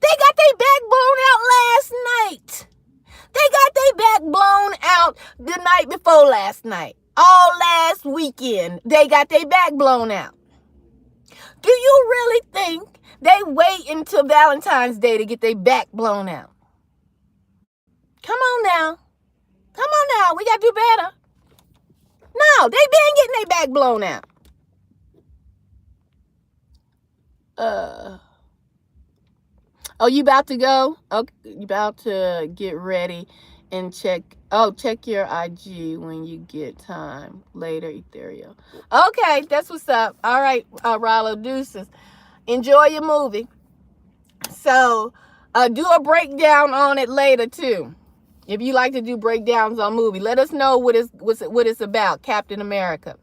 They got their back blown out last night. They got their back blown out the night before last night. All last weekend, they got their back blown out. Do you really think they wait until Valentine's Day to get their back blown out? Come on now. Come on now. We got to do better. No, they been getting their back blown out. Oh, you about to go? Okay, you about to get ready and check your IG when you get time later, Ethereal. Okay, that's what's up. All right, Rollo, deuces. Enjoy your movie. So, do a breakdown on it later too. If you like to do breakdowns on movie, let us know what it's about. Captain America.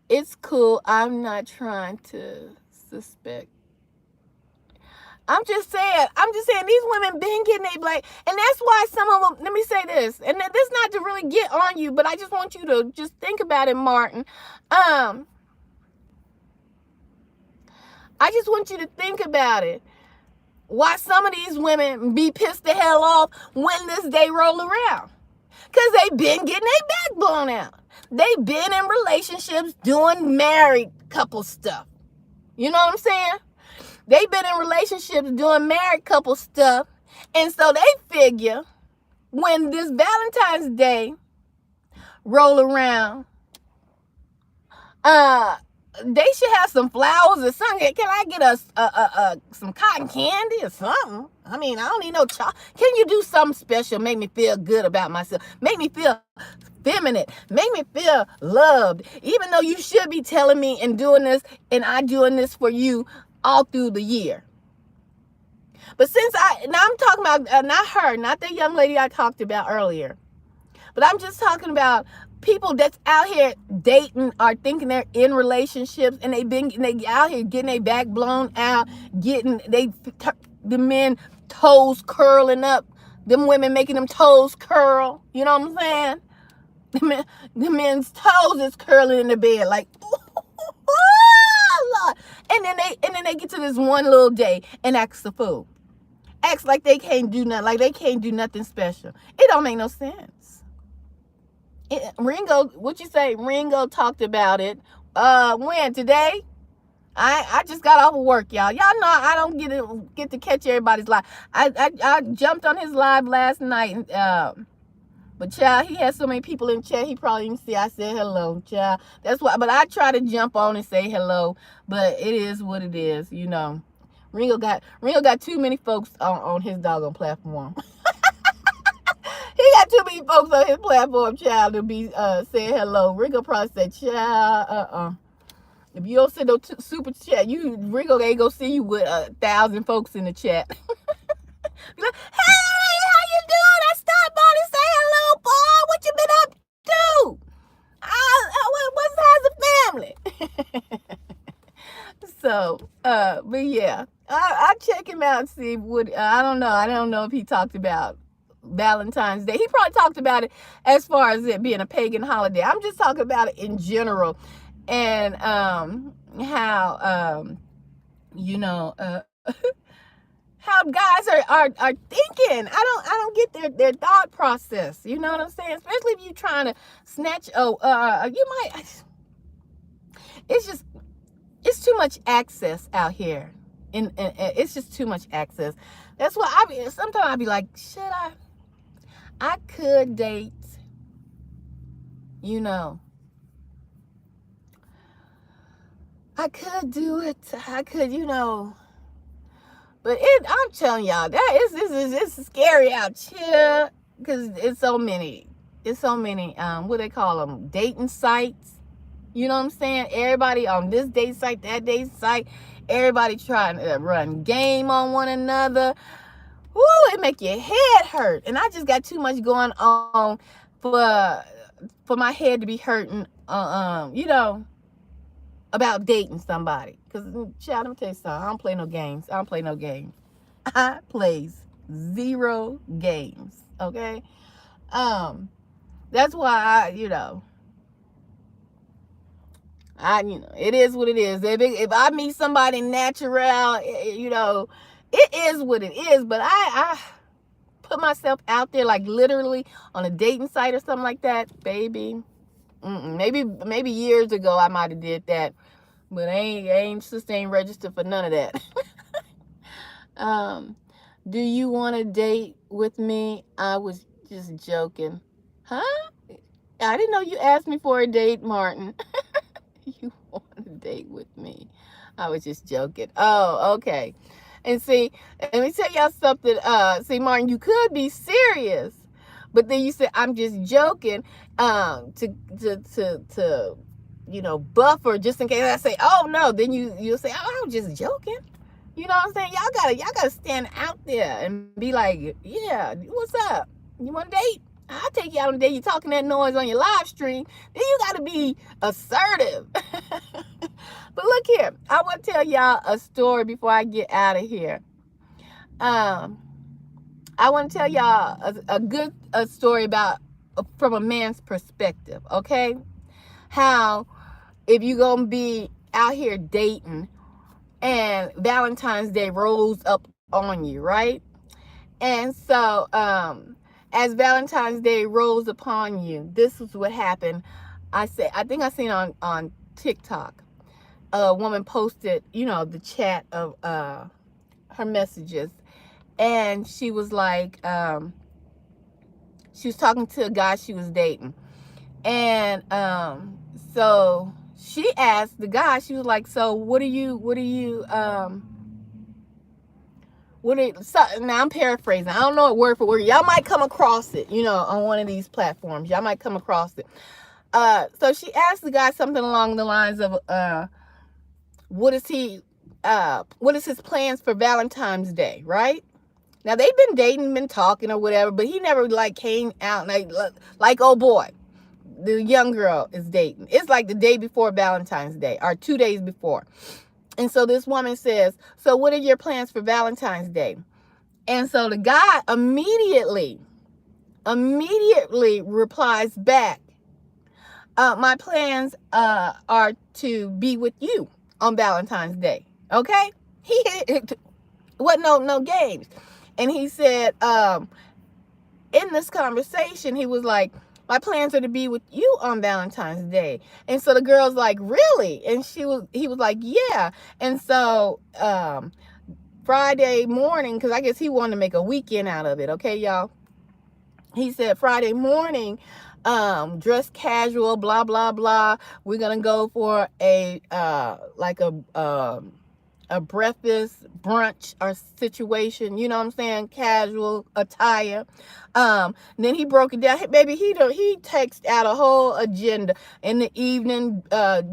It's cool. I'm not trying to suspect. I'm just saying these women been getting a black, and that's why some of them, let me say this, and this is not to really get on you, but I just want you to just think about it, Martin. I just want you to think about it. Why some of these women be pissed the hell off when this day roll around. Because they been getting their back blown out. They been in relationships doing married couple stuff. You know what I'm saying? They been in relationships doing married couple stuff. And so they figure when this Valentine's Day roll around, they should have some flowers or something. Can I get some cotton candy or something? I mean, I don't need no chocolate. Can you do something special? Make me feel good about myself. Make me feel feminine. Make me feel loved. Even though you should be telling me and doing this, and I doing this for you all through the year. But now I'm talking about, not her, not the young lady I talked about earlier. But I'm just talking about people that's out here dating or thinking they're in relationships, and they out here getting their back blown out, the men toes curling up, them women making them toes curl. You know what I'm saying? The men's toes is curling in the bed like, Lord. And then they get to this one little day and act the fool. Acts like they can't do nothing, like they can't do nothing special. It don't make no sense. Ringo, what you say? Ringo talked about it. When? Today? I just got off of work, y'all. Y'all know I don't get to catch everybody's live. I jumped on his live last night. But child, he had so many people in chat, he probably didn't see I said hello, child. That's why. But I try to jump on and say hello. But it is what it is, you know. Ringo got too many folks on his doggone platform. He got too many folks on his platform, child, to be saying hello. Rico probably said, child, if you don't send no super chat, Rico ain't gonna see you with 1,000 folks in the chat. Be like, hey, how you doing? I stopped by to say hello, boy. What you been up to? What size of family? So, but yeah, I check him out and see what, I don't know. I don't know if he talked about Valentine's Day. He probably talked about it as far as it being a pagan holiday. I'm just talking about it in general, and how you know how guys are thinking. I don't get their thought process. You know what I'm saying? Especially if you're trying to snatch. You might. It's too much access out here, and it's just too much access. That's why sometimes I be like, should I could date, you know. I could do it. I could, you know. But I'm telling y'all, it's scary out here, because it's so many, what they call them, dating sites. You know what I'm saying? Everybody on this date site, that date site, everybody trying to run game on one another. Woo, it make your head hurt. And I just got too much going on for my head to be hurting, you know, about dating somebody. Because, child, let me tell you something. I don't play no games. I plays 0 games. Okay? That's why you know, it is what it is. If I meet somebody natural, you know, it is what it is. But I put myself out there, like literally on a dating site or something like that, baby. Maybe years ago I might have did that, but sister ain't registered for none of that. Do you want to date with me? I was just joking. Huh? I didn't know you asked me for a date, Martin. You want to date with me? I was just joking. Oh, okay. And see, let me tell y'all something. See, Martin, you could be serious, but then you said I'm just joking. To you know, buffer just in case I say, oh no. Then you'll say, oh, I was just joking. You know what I'm saying? Y'all gotta stand out there and be like, yeah, what's up? You want to date? I'll take you out on a date. You talking that noise on your live stream. Then you got to be assertive. But look here. I want to tell y'all a story before I get out of here. I want to tell y'all a story about from a man's perspective, okay? How if you going to be out here dating and Valentine's Day rolls up on you, right? And so, as Valentine's Day rolls upon you, this is what happened. I think I seen on TikTok, a woman posted, you know, the chat of her messages, and she was like, she was talking to a guy she was dating, and so she asked the guy, she was like, so now I'm paraphrasing. I don't know it word for word. Y'all might come across it, you know, on one of these platforms. Y'all might come across it. So she asked the guy something along the lines of, what is his plans for Valentine's Day, right? Now they've been dating, been talking or whatever, but he never like came out like oh boy, the young girl is dating. It's like the day before Valentine's Day or 2 days before. And so this woman says, so what are your plans for Valentine's Day? And so the guy immediately replies back, my plans are to be with you on Valentine's Day. Okay? He wasn't no games. And he said, in this conversation, he was like, my plans are to be with you on Valentine's Day. And so the girl's like, really? And he was like, yeah. And so Friday morning, because I guess he wanted to make a weekend out of it, okay, y'all? He said Friday morning, dress casual, blah, blah, blah. We're going to go for a a breakfast brunch or situation, you know what I'm saying, casual attire. Then he broke it down. Hey, baby, he takes out a whole agenda in the evening,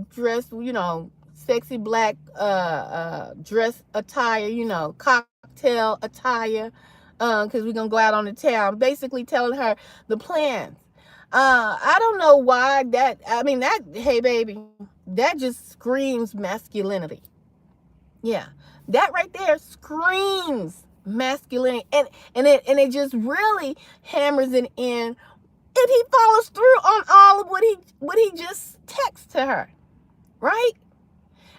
dress, you know, sexy black dress attire, you know, cocktail attire, because we're gonna go out on the town, basically telling her the plans. I don't know why that, I mean, that, hey baby, that just screams masculinity. Yeah, that right there screams masculinity, and it just really hammers it in. And he follows through on all of what he just texts to her, right?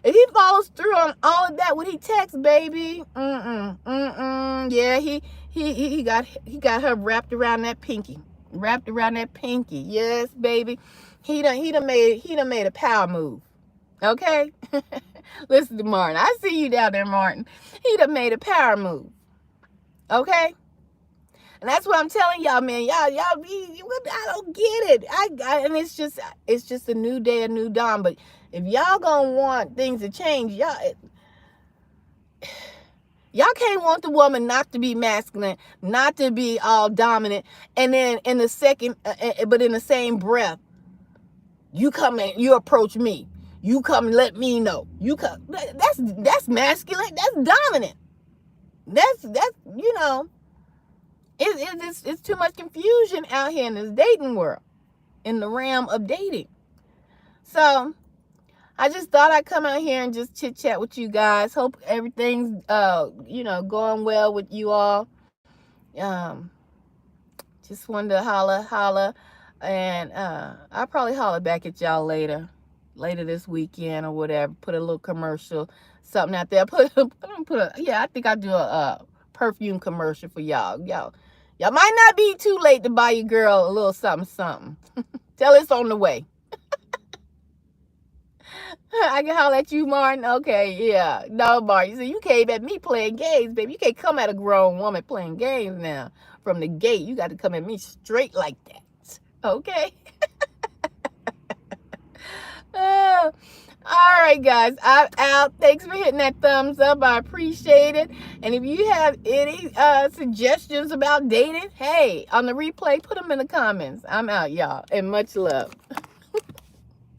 If he follows through on all of that, what he texts, baby, yeah, he got her wrapped around that pinky, Yes, baby, he done made a power move. Okay, listen to Martin. I see you down there, Martin. He done made a power move. Okay. And that's what I'm telling y'all, man. Y'all, I don't get it. And it's just a new day, a new dawn. But if y'all gonna want things to change, y'all can't want the woman not to be masculine, not to be all dominant, and then in the same breath, you come and you approach me. You come and let me know. You come. That's masculine. That's dominant. That's you know. It's too much confusion out here in this dating world, in the realm of dating. So I just thought I'd come out here and just chit chat with you guys. Hope everything's you know, going well with you all. Just wanted to holla, and I'll probably holler back at y'all later this weekend or whatever. Put a little commercial, something out there. I think I'll do a perfume commercial for y'all. Y'all might not be too late to buy your girl a little something. Tell it's on the way. I can holler at you, Martin. Okay, yeah. No, Martin. So you came at me playing games, baby. You can't come at a grown woman playing games now. From the gate, you got to come at me straight like that. Okay? All right, guys, I'm out. Thanks for hitting that thumbs up. I appreciate it. And if you have any suggestions about dating, hey, on the replay, put them in the comments. I'm out, y'all, and much love.